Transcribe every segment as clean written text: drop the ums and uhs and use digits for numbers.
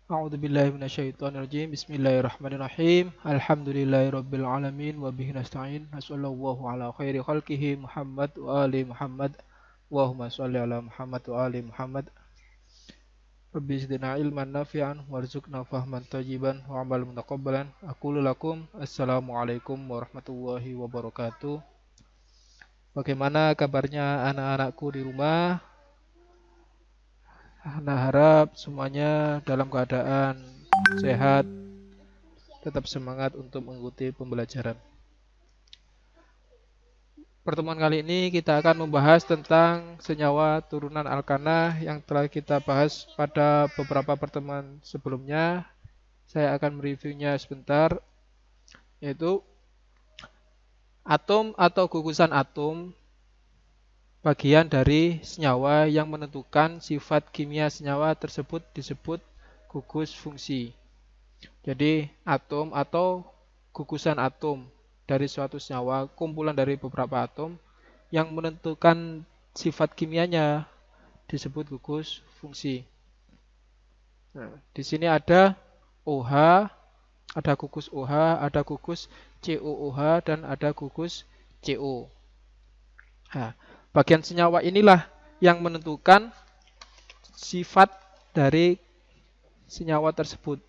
A'udzubillahi minasyaitonirrajim. Bismillahirrahmanirrahim. Alhamdulillahirabbil alamin wa bihi nasta'in. Wassallallahu ala khairi khalqihi Muhammad wa ali Muhammad. Allahumma shalli ala Muhammad wa ali Muhammad. Rabbi zidna ilman nafi'an warzuqna fahman thajiban wa amalan mutaqabbalan. Aqulu lakum assalamualaikum warahmatullahi wabarakatuh. Bagaimana kabarnya anak-anakku di rumah? Nah, harap semuanya dalam keadaan sehat, tetap semangat untuk mengikuti pembelajaran. Pertemuan kali ini kita akan membahas tentang senyawa turunan alkana yang telah kita bahas pada beberapa pertemuan sebelumnya. Saya akan mereviewnya sebentar, yaitu atom atau gugusan atom bagian dari senyawa yang menentukan sifat kimia senyawa tersebut disebut gugus fungsi. Jadi atom atau gugusan atom dari suatu senyawa, kumpulan dari beberapa atom yang menentukan sifat kimianya disebut gugus fungsi. Nah, di sini ada OH, ada gugus OH, ada gugus COOH, dan ada gugus CO. Nah, bagian senyawa inilah yang menentukan sifat dari senyawa tersebut.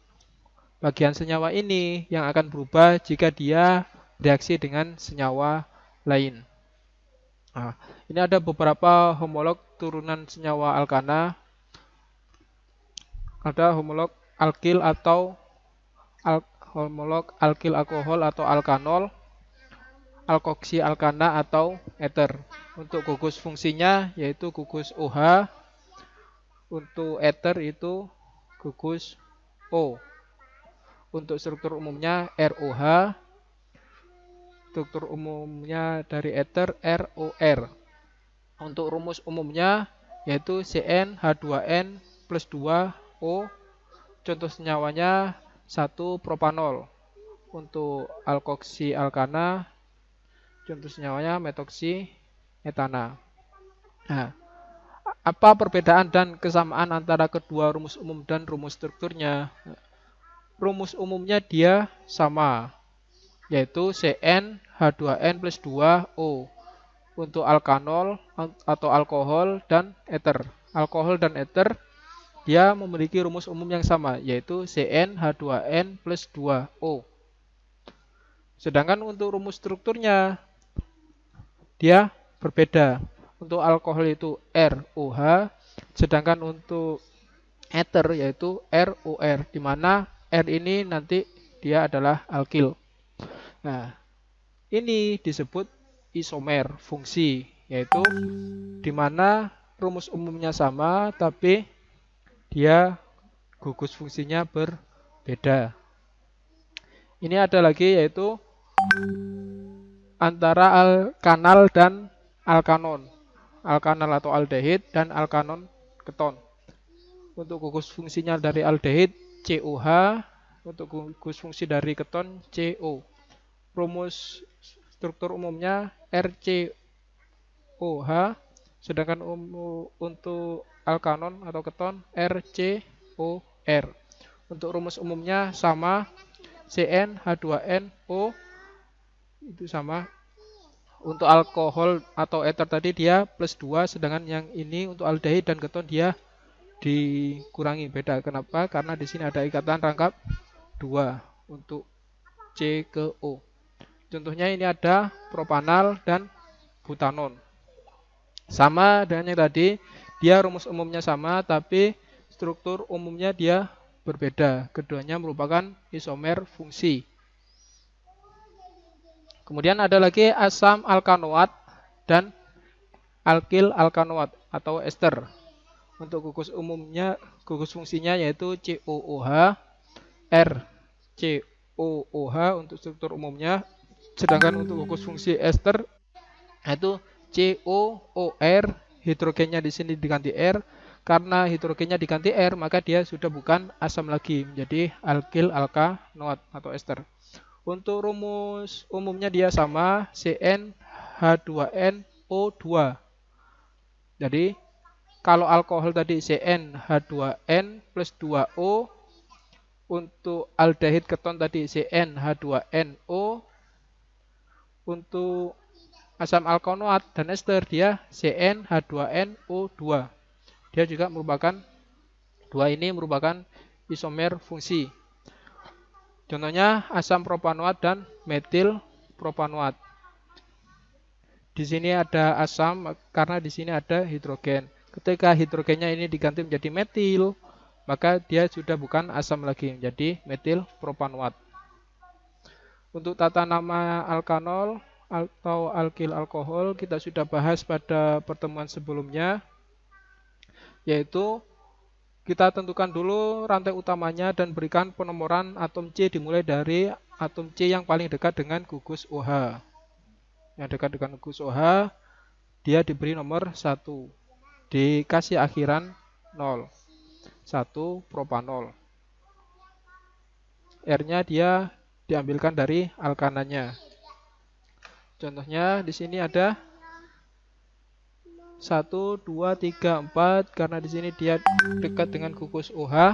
Bagian senyawa ini yang akan berubah jika dia reaksi dengan senyawa lain. Nah, ini ada beberapa homolog turunan senyawa alkana. Ada homolog alkil atau homolog alkil alkohol atau alkanol, alkoksi alkana atau ether. Untuk gugus fungsinya yaitu gugus OH, untuk ether itu gugus O. Untuk struktur umumnya ROH, struktur umumnya dari ether ROR. Untuk rumus umumnya yaitu CnH2n plus 2O. Contoh senyawanya 1 propanol. Untuk alkoksi alkana, contoh senyawanya metoksi etana. Nah, apa perbedaan dan kesamaan antara kedua rumus umum dan rumus strukturnya? Rumus umumnya dia sama, yaitu CnH2n plus 2O untuk alkanol atau alkohol dan ether. Alkohol dan ether dia memiliki rumus umum yang sama, yaitu CnH2n plus 2O. Sedangkan untuk rumus strukturnya dia berbeda. Untuk alkohol itu ROH, sedangkan untuk ether yaitu ROR, di mana R ini nanti dia adalah alkil. Nah, ini disebut isomer fungsi, yaitu di mana rumus umumnya sama tapi dia gugus fungsinya berbeda. Ini ada lagi yaitu antara alkanal dan alkanon. Alkanal atau aldehid dan alkanon keton. Untuk gugus fungsinya dari aldehid COH, untuk gugus fungsi dari keton CO. Rumus struktur umumnya RCOH, sedangkan untuk alkanon atau keton RCOR. Untuk rumus umumnya sama, CnH2nO itu sama. Untuk alkohol atau ether tadi dia plus 2, sedangkan yang ini untuk aldehid dan keton dia dikurangi. Beda. Kenapa? Karena di sini ada ikatan rangkap 2 untuk C ke O. Contohnya ini ada propanal dan butanon. Sama dengan yang tadi, dia rumus umumnya sama tapi struktur umumnya dia berbeda. Keduanya merupakan isomer fungsi. Kemudian ada lagi asam alkanoat dan alkil alkanoat atau ester. Untuk gugus umumnya, gugus fungsinya yaitu COOH, RCOOH untuk struktur umumnya. Sedangkan untuk gugus fungsi ester yaitu COOR, hidrogennya di sini diganti R. Karena hidrogennya diganti R, maka dia sudah bukan asam lagi, menjadi alkil alkanoat atau ester. Untuk rumus umumnya dia sama, CnH2nO2. Jadi kalau alkohol tadi CnH2n plus 2O, Untuk aldehid keton tadi CnH2NO. Untuk asam alkanoat dan ester dia CnH2NO2. Dia juga merupakan, dua ini merupakan isomer fungsi. Contohnya asam propanoat dan metil propanoat. Di sini ada asam karena di sini ada hidrogen. Ketika hidrogennya ini diganti menjadi metil, maka dia sudah bukan asam lagi, menjadi metil propanoat. Untuk tata nama alkanol atau alkil alkohol kita sudah bahas pada pertemuan sebelumnya, yaitu kita tentukan dulu rantai utamanya dan berikan penomoran atom C dimulai dari atom C yang paling dekat dengan gugus OH. Yang dekat dengan gugus OH, dia diberi nomor 1. Dikasih akhiran 0. 1 propanol. R-nya dia diambilkan dari alkananya. Contohnya di sini ada 1, 2, 3, 4 karena di sini dia dekat dengan gugus OH.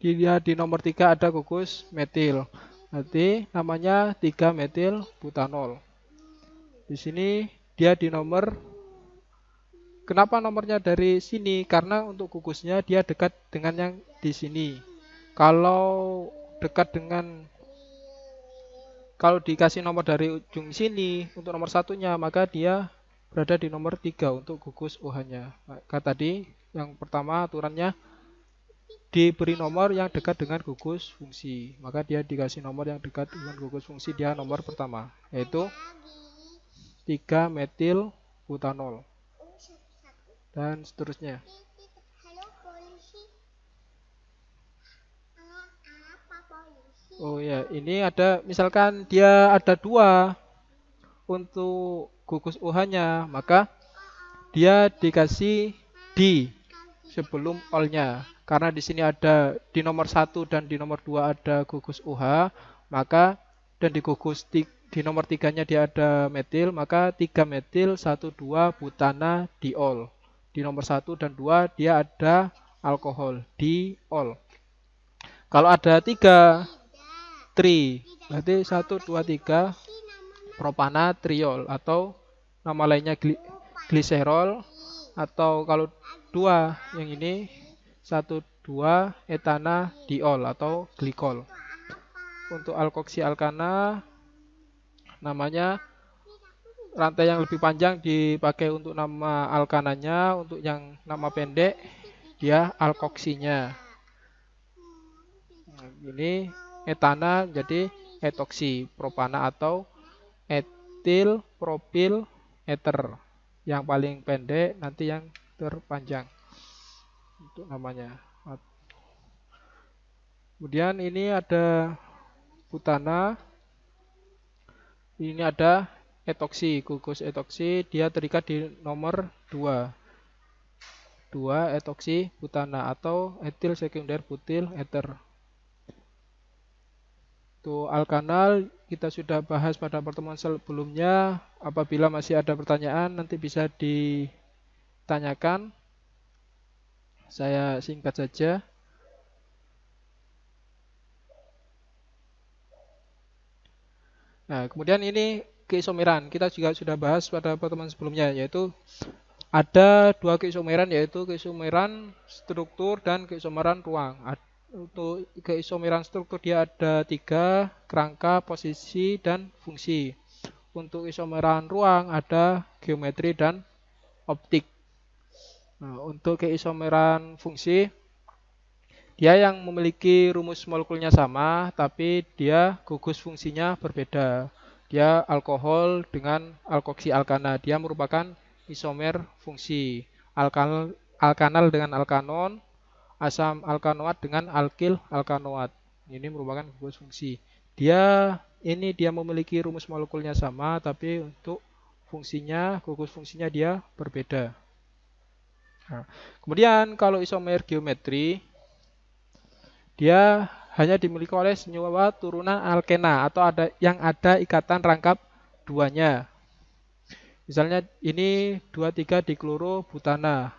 Dia di nomor 3 ada gugus metil. Nanti namanya 3 metil butanol. Di sini dia di nomor, kenapa nomornya dari sini? Karena untuk gugusnya dia dekat dengan yang di sini. Kalau dekat dengan, kalau dikasih nomor dari ujung sini untuk nomor satunya, maka dia berada di nomor 3 untuk gugus OH-nya. Maka tadi yang pertama aturannya diberi nomor yang dekat dengan gugus fungsi. Maka dia dikasih nomor yang dekat dengan gugus fungsi, dia nomor pertama, yaitu 3 metil butanol. Dan seterusnya. Oh ya, ini ada, misalkan dia ada 2 untuk gugus OH-nya, maka dia dikasih D sebelum ol-nya. Karena di sini ada di nomor 1 dan di nomor 2 ada gugus OH, maka dan di gugus di nomor 3-nya dia ada metil, maka 3 metil 1 2 butana diol. Di nomor 1 dan 2 dia ada alkohol, diol. Kalau ada 3 tri, berarti 1 2 3 propanatriol, atau nama lainnya gliserol, atau kalau 2 yang ini 1 2 etanadiol atau glikol. Untuk alkoksi alkana namanya rantai yang lebih panjang dipakai untuk nama alkananya, untuk yang nama pendek dia alkoksinya. Nah, ini etana jadi etoksi propana atau etil propil ether. Yang paling pendek nanti yang terpanjang untuk namanya. Kemudian ini ada butana. Ini ada etoksi, gugus etoksi, dia terikat di nomor 2. 2 etoksi butana atau etil sekunder butil ether. Tuh alkanal kita sudah bahas pada pertemuan sebelumnya. Apabila masih ada pertanyaan nanti bisa ditanyakan. Saya singkat saja. Nah, kemudian ini keisomeran. Kita juga sudah bahas pada pertemuan sebelumnya, yaitu ada 2 keisomeran, yaitu keisomeran struktur dan keisomeran ruang. Untuk keisomeran struktur dia ada 3, kerangka, posisi, dan fungsi. Untuk keisomeran ruang ada geometri dan optik. Nah, untuk keisomeran fungsi, dia yang memiliki rumus molekulnya sama, tapi dia gugus fungsinya berbeda. Dia alkohol dengan alkoksi alkana. Dia merupakan isomer fungsi. Alkanal dengan alkanon, asam alkanoat dengan alkil alkanoat. Ini merupakan gugus fungsi. Dia memiliki rumus molekulnya sama, tapi untuk fungsinya, gugus fungsinya dia berbeda. Nah, kemudian kalau isomer geometri, dia hanya dimiliki oleh senyawa turunan alkena atau yang ada ikatan rangkap 2-nya. Misalnya ini 2,3 diklorobutana.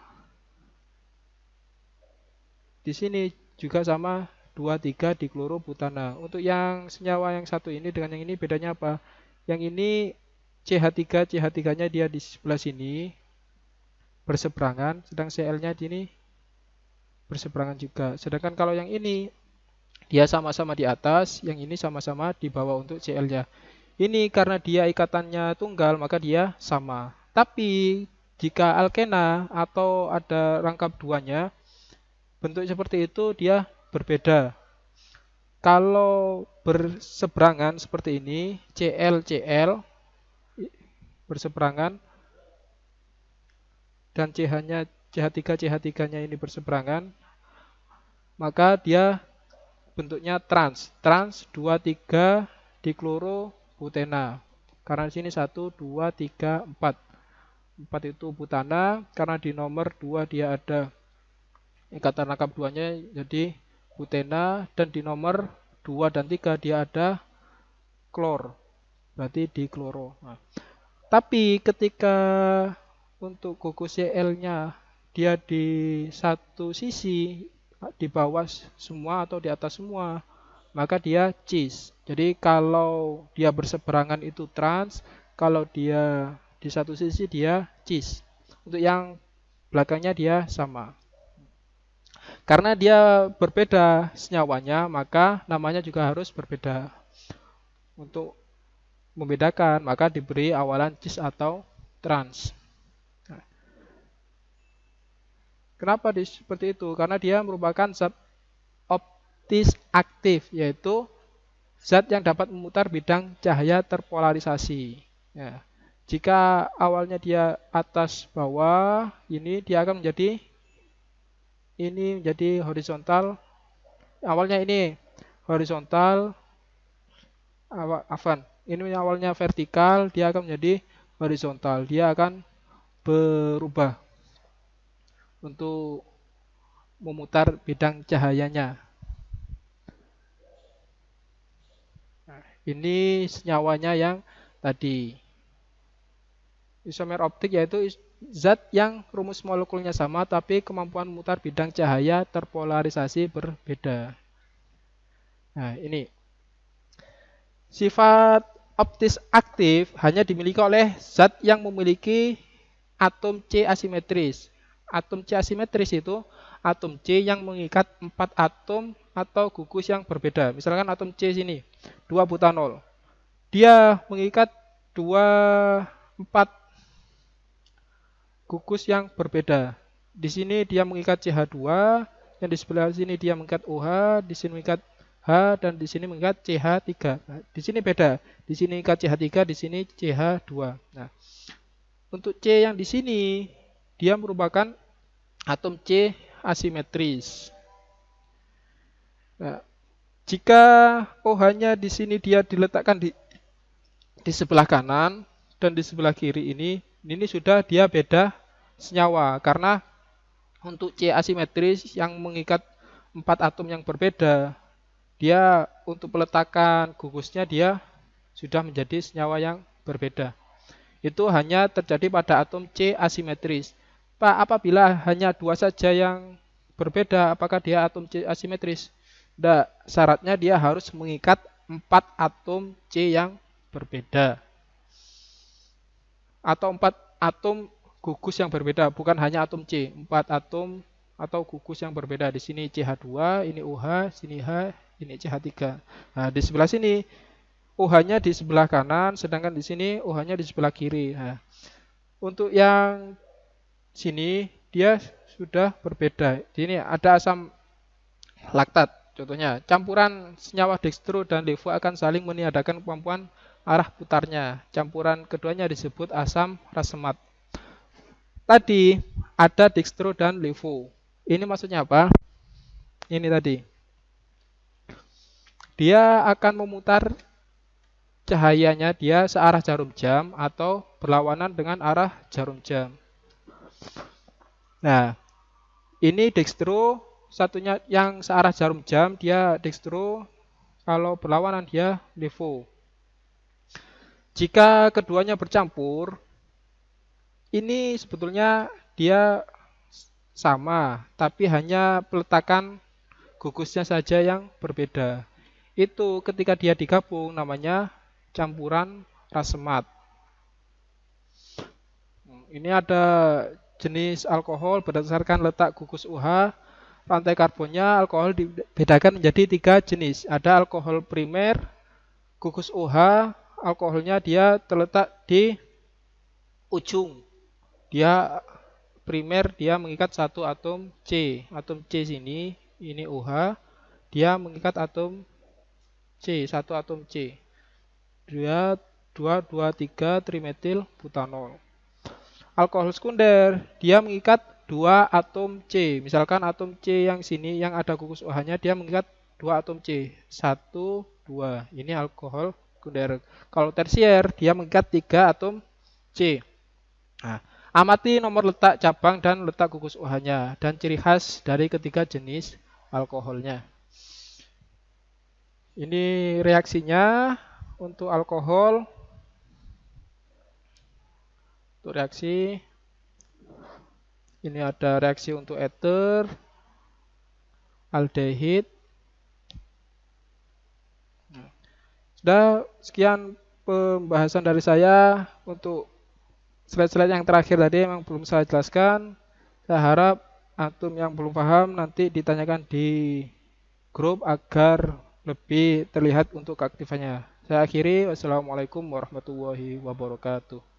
Di sini juga sama 23 diklorobutana. Untuk yang senyawa yang satu ini dengan yang ini bedanya apa? Yang ini CH3-nya dia di sebelah sini berseberangan, sedang Cl-nya di sini berseberangan juga. Sedangkan kalau yang ini dia sama-sama di atas, yang ini sama-sama di bawah untuk Cl-nya. Ini karena dia ikatannya tunggal, maka dia sama. Tapi jika alkena atau ada rangkap duanya, bentuk seperti itu dia berbeda. Kalau berseberangan seperti ini, Cl berseberangan dan CH-nya CH3-nya ini berseberangan, maka dia bentuknya trans. Trans 23 diklorobutena. Karena di sini 1 2 3 4. 4 itu butana, karena di nomor 2 dia ada ikatan rangkap duanya jadi butena, dan di nomor 2 dan 3 dia ada klor. Berarti dikloro. Nah, tapi ketika untuk gugus Cl-nya dia di satu sisi, di bawah semua atau di atas semua, maka dia cis. Jadi kalau dia berseberangan itu trans, kalau dia di satu sisi dia cis. Untuk yang belakangnya dia sama. Karena dia berbeda senyawanya, maka namanya juga harus berbeda. Untuk membedakan, maka diberi awalan cis atau trans. Kenapa seperti itu? Karena dia merupakan zat optis aktif, yaitu zat yang dapat memutar bidang cahaya terpolarisasi. Ya. Jika awalnya dia atas bawah, ini dia akan menjadi horizontal. Awalnya ini horizontal, ini awalnya vertikal, dia akan menjadi horizontal. Dia akan berubah untuk memutar bidang cahayanya. Nah, ini senyawanya yang tadi. Isomer optik yaitu zat yang rumus molekulnya sama tapi kemampuan memutar bidang cahaya terpolarisasi berbeda. Nah, ini. Sifat optis aktif hanya dimiliki oleh zat yang memiliki atom C asimetris. Atom C asimetris itu atom C yang mengikat 4 atom atau gugus yang berbeda. Misalkan atom C sini, 2 butanol. Dia mengikat 4 gugus yang berbeda. Di sini dia mengikat CH2, yang di sebelah sini dia mengikat OH, di sini mengikat H, dan di sini mengikat CH3. Nah, di sini beda. Di sini mengikat CH3, di sini CH2. Nah, untuk C yang di sini dia merupakan atom C asimetris. Nah, jika OH-nya di sini dia diletakkan di sebelah kanan dan di sebelah kiri ini sudah dia beda senyawa, karena untuk C asimetris yang mengikat 4 atom yang berbeda, dia untuk peletakan gugusnya dia sudah menjadi senyawa yang berbeda. Itu hanya terjadi pada atom C asimetris. Pak, apabila hanya 2 saja yang berbeda, apakah dia atom C asimetris? Tidak, syaratnya dia harus mengikat 4 atom C yang berbeda. Atau 4 atom gugus yang berbeda, bukan hanya atom C. 4 atom atau gugus yang berbeda. Di sini CH2, ini OH, sini H, ini CH3. Nah, di sebelah sini OH-nya di sebelah kanan, sedangkan di sini OH-nya di sebelah kiri. Nah, untuk yang sini dia sudah berbeda. Di sini ada asam laktat. Contohnya, campuran senyawa dextro dan levo akan saling meniadakan kemampuan arah putarnya. Campuran keduanya disebut asam rasemat. Tadi ada dextro dan levo. Ini maksudnya apa? Ini tadi. Dia akan memutar cahayanya dia searah jarum jam atau berlawanan dengan arah jarum jam. Nah, ini dextro, satunya yang searah jarum jam dia dextro, kalau berlawanan dia levo. Jika keduanya bercampur, ini sebetulnya dia sama, tapi hanya peletakan gugusnya saja yang berbeda. Itu ketika dia digabung namanya campuran rasemat. Ini ada jenis alkohol berdasarkan letak gugus UH. Rantai karbonnya alkohol dibedakan menjadi 3 jenis. Ada alkohol primer, gugus UH, alkoholnya dia terletak di ujung. Dia primer, dia mengikat satu atom C. Atom C sini, ini UH, dia mengikat atom C, satu atom C. Dia 2,2,3 trimetil butanol. Alkohol sekunder, dia mengikat 2 atom C. Misalkan atom C yang sini yang ada gugus OH-nya dia mengikat 2 atom C. 1, 2. Ini alkohol sekunder. Kalau tersier dia mengikat 3 atom C. Nah, amati nomor letak cabang dan letak gugus OH-nya dan ciri khas dari ketiga jenis alkoholnya. Ini reaksinya untuk alkohol. Untuk reaksi ini ada reaksi untuk ether, aldehid. Sudah sekian pembahasan dari saya. Untuk slide-slide yang terakhir tadi memang belum saya jelaskan. Saya harap antum yang belum paham nanti ditanyakan di grup agar lebih terlihat untuk keaktifannya. Saya akhiri. Wassalamualaikum warahmatullahi wabarakatuh.